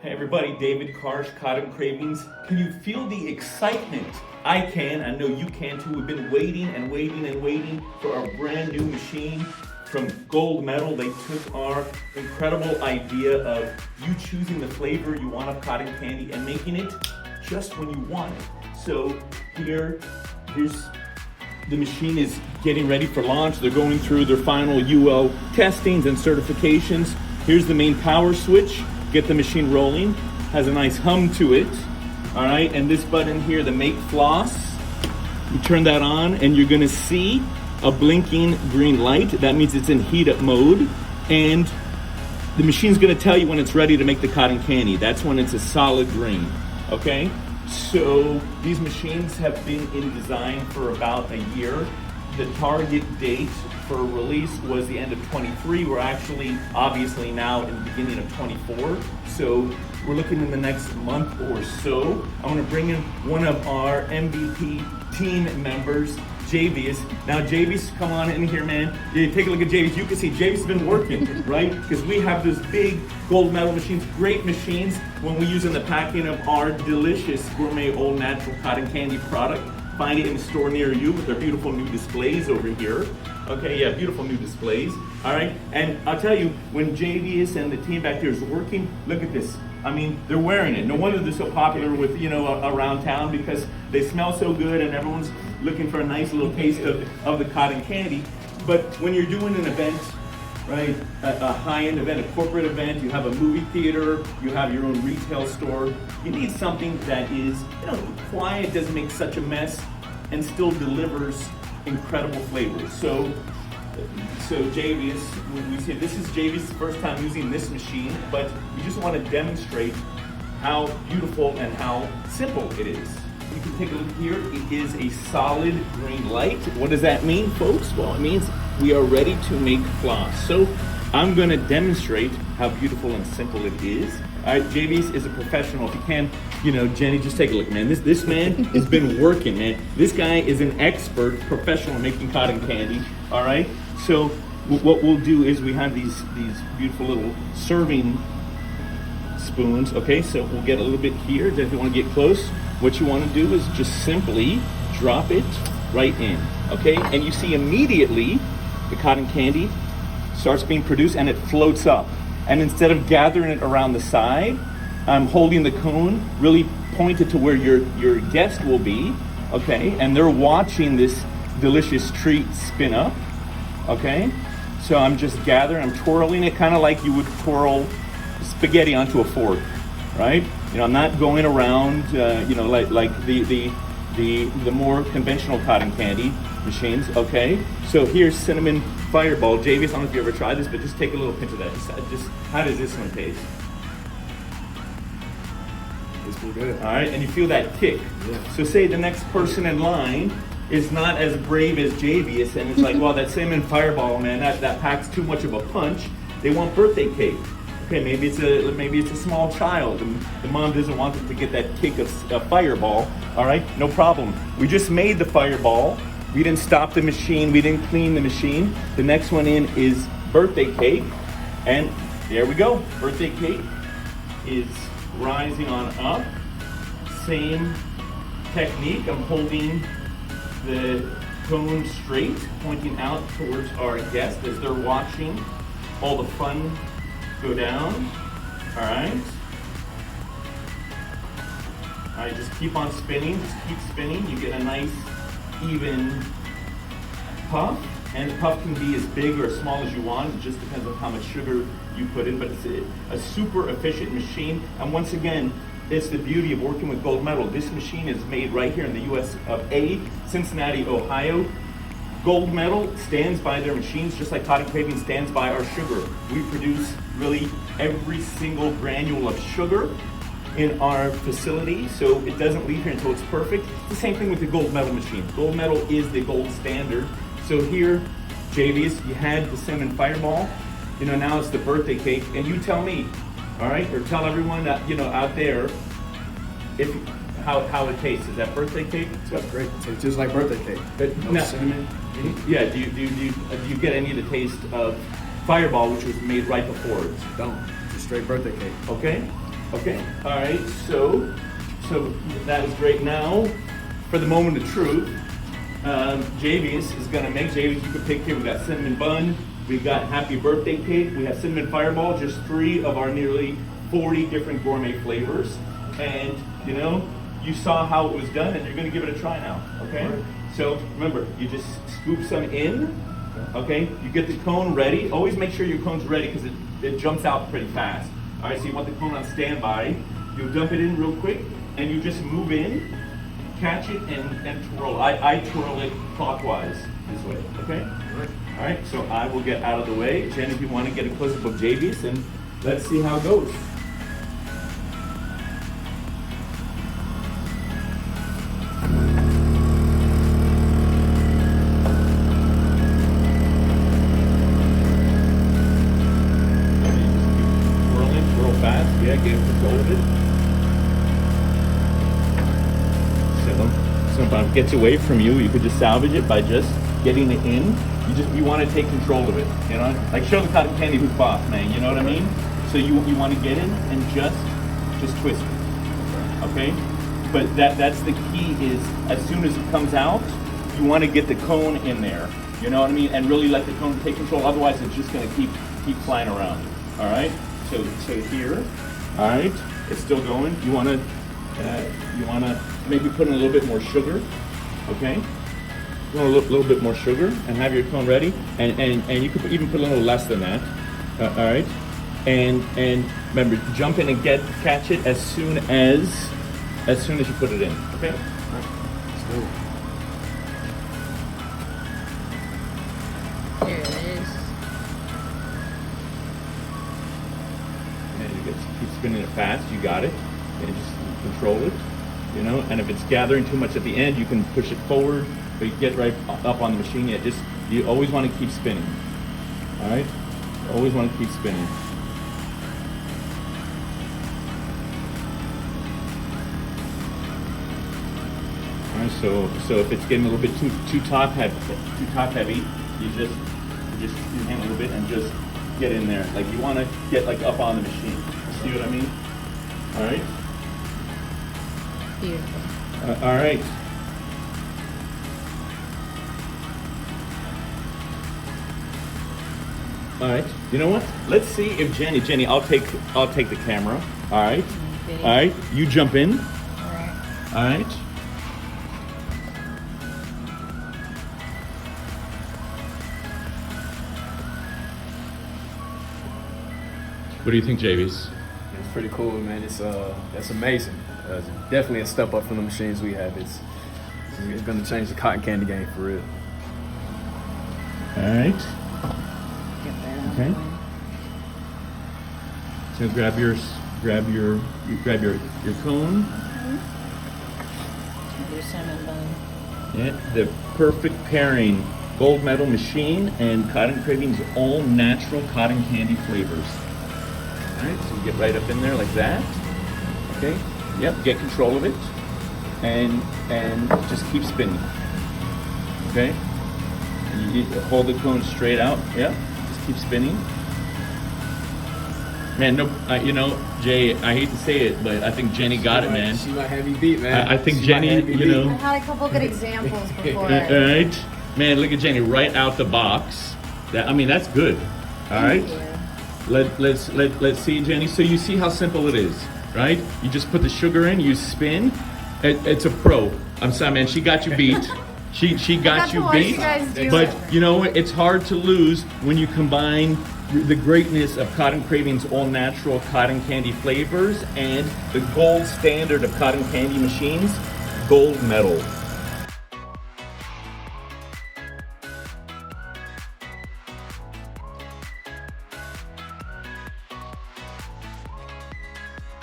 Hey everybody, David Karsh, Cotton Cravings. Can you feel the excitement? I can, I know you can too. We've been waiting and waiting and waiting for our brand new machine from Gold Medal. They took our incredible idea of you choosing the flavor you want of cotton candy and making it just when you want it. So here's the machine is getting ready for launch. They're going through their final UL testings and certifications. Here's the main power switch. Get the machine rolling. Has a nice hum to it. All right, and this button here, the make floss, you turn that on and you're gonna see a blinking green light. That means it's in heat up mode. And the machine's gonna tell you when it's ready to make the cotton candy. That's when it's a solid green, okay? So these machines have been in design for about a year. The target date for release was the end of 23. We're actually obviously now in the beginning of 24. So we're looking in the next month or so. I want to bring in one of our MVP team members, Javius. Now Javius, come on in here, man. Yeah, take a look at Javius. You can see Javius has been working, right? Because we have those big Gold Medal machines, great machines when we use in the packing of our delicious Gourmet Old Natural Cotton Candy product. Find it in the store near you with their beautiful new displays over here. Okay, yeah, beautiful new displays. All right, and I'll tell you, when Javius and the team back there is working, look at this. I mean, they're wearing it. No wonder they're so popular with, around town, because they smell so good and everyone's looking for a nice little taste of the cotton candy. But when you're doing an event, right, a high-end event, a corporate event, you have a movie theater, you have your own retail store, you need something that is, quiet, doesn't make such a mess, and still delivers incredible flavors. So Javius, we say this is Javius' first time using this machine, but we just want to demonstrate how beautiful and how simple it is. You can take a look here. It is a solid green light. What does that mean, folks? Well, it means we are ready to make floss. So I'm going to demonstrate how beautiful and simple it is. All right, Javius is a professional. If you can, Jenny, just take a look, man. This man has been working, man. This guy is an expert professional in making cotton candy. All right. So what we'll do is we have these beautiful little serving spoons. Okay, so we'll get a little bit here. If you want to get close, what you want to do is just simply drop it right in. Okay, and you see immediately the cotton candy starts being produced and it floats up. And instead of gathering it around the side, I'm holding the cone really pointed to where your guest will be, okay? And they're watching this delicious treat spin up, okay? So I'm just gathering, I'm twirling it kind of like you would twirl spaghetti onto a fork, right? I'm not going around, like the more conventional cotton candy machines, okay? So here's cinnamon fireball. Javius, I don't know if you ever tried this, but just take a little pinch of that. Just how does this one taste? It's pretty good. All right, and you feel that kick. Yeah. So say the next person in line is not as brave as Javius, and it's like, well, that cinnamon fireball, man, that packs too much of a punch. They want birthday cake. Okay, maybe it's a small child, and the mom doesn't want them to get that kick of a fireball. All right, no problem. We just made the fireball. We didn't stop the machine. We didn't clean the machine. The next one in is birthday cake, and there we go. Birthday cake is rising on up. Same technique. I'm holding the cone straight, pointing out towards our guests as they're watching all the fun go down. All right. All right, just keep on spinning. Just keep spinning. You get a nice, even puff. And the puff can be as big or as small as you want. It just depends on how much sugar you put in. But it's a super efficient machine. And once again, it's the beauty of working with Gold Medal. This machine is made right here in the US of A, Cincinnati, Ohio. Gold Medal stands by their machines, just like Cotton Cravings stands by our sugar. We produce really every single granule of sugar in our facility, so it doesn't leave here until it's perfect. It's the same thing with the Gold Medal machine. Gold Medal is the gold standard. So here, Javius, you had the cinnamon fireball. Now it's the birthday cake, and you tell me, all right, or tell everyone that out there how it tastes. Is that birthday cake? That's great. It tastes just like birthday cake. But no cinnamon. Yeah. Do you get any of the taste of Fireball, which was made right before it? Don't. It's a straight birthday cake. Okay. Okay, all right, so that is great. Now, for the moment of truth, Javius is gonna make. Javius, you can pick here. We got cinnamon bun, we got happy birthday cake, we have cinnamon fireball, just 3 of our nearly 40 different gourmet flavors. And you know, you saw how it was done, and you're gonna give it a try now, okay? Right. So remember, you just scoop some in, okay? You get the cone ready. Always make sure your cone's ready because it jumps out pretty fast. All right, so you want the cone on standby. You dump it in real quick, and you just move in, catch it, and twirl. I twirl it clockwise this way, okay? All right, so I will get out of the way. Jen, if you want to get a close-up of Javius, and let's see how it goes. Yeah, get control of it. So if it gets away from you, you could just salvage it by just getting it in. You want to take control of it, you know? Like show the cotton candy who's boss, man, you know what I mean? So you want to get in and just twist it, okay? But that's the key is as soon as it comes out, you want to get the cone in there, you know what I mean? And really let the cone take control, otherwise it's just going to keep flying around, all right? So here. All right, it's still going. You wanna maybe put in a little bit more sugar, okay? You want a little bit more sugar, and have your cone ready. And you could even put a little less than that. All right, and remember, jump in and catch it as soon as you put it in. Okay. All right. Let's do it. There it is. And you just keep spinning it fast. You got it. And just control it. You know. And if it's gathering too much at the end, you can push it forward. But you get right up on the machine. Yeah. You always want to keep spinning. All right. Always want to keep spinning. All right. So if it's getting a little bit too top heavy, you just use your hand a little bit and just get in there. Like you want to get like up on the machine. See what I mean? All right. Beautiful. All right. All right. You know what? Let's see if Jenny. I'll take the camera. All right. Okay. All right. You jump in. All right. All right. What do you think, Javius? It's pretty cool, man. That's amazing. It's definitely a step up from the machines we have. It's going to change the cotton candy game for real. All right. Get that out. Okay. So grab your cone. Your cinnamon bun. Yeah, the perfect pairing. Gold medal machine and Cotton Cravings all natural cotton candy flavors. All right, so you get right up in there like that. Okay. Yep. Get control of it, and just keep spinning. Okay. And you hold the cone straight out. Yep. Just keep spinning. Man, no, you know, Jay, I hate to say it, but I think Jenny got it, man. She might have you beat, man. I think She Jenny, might have you you beat. know. I've had a couple good examples before. All right, man, look at Jenny right out the box. That's good. All right. Thank you. Let's see, Jenny. So you see how simple it is, right? You just put the sugar in, you spin. It's a pro. I'm sorry, man. She got you beat. She got to you watch beat. you guys do But it. you know, it's hard to lose when you combine the greatness of Cotton Cravings all natural cotton candy flavors and the gold standard of cotton candy machines, gold medal.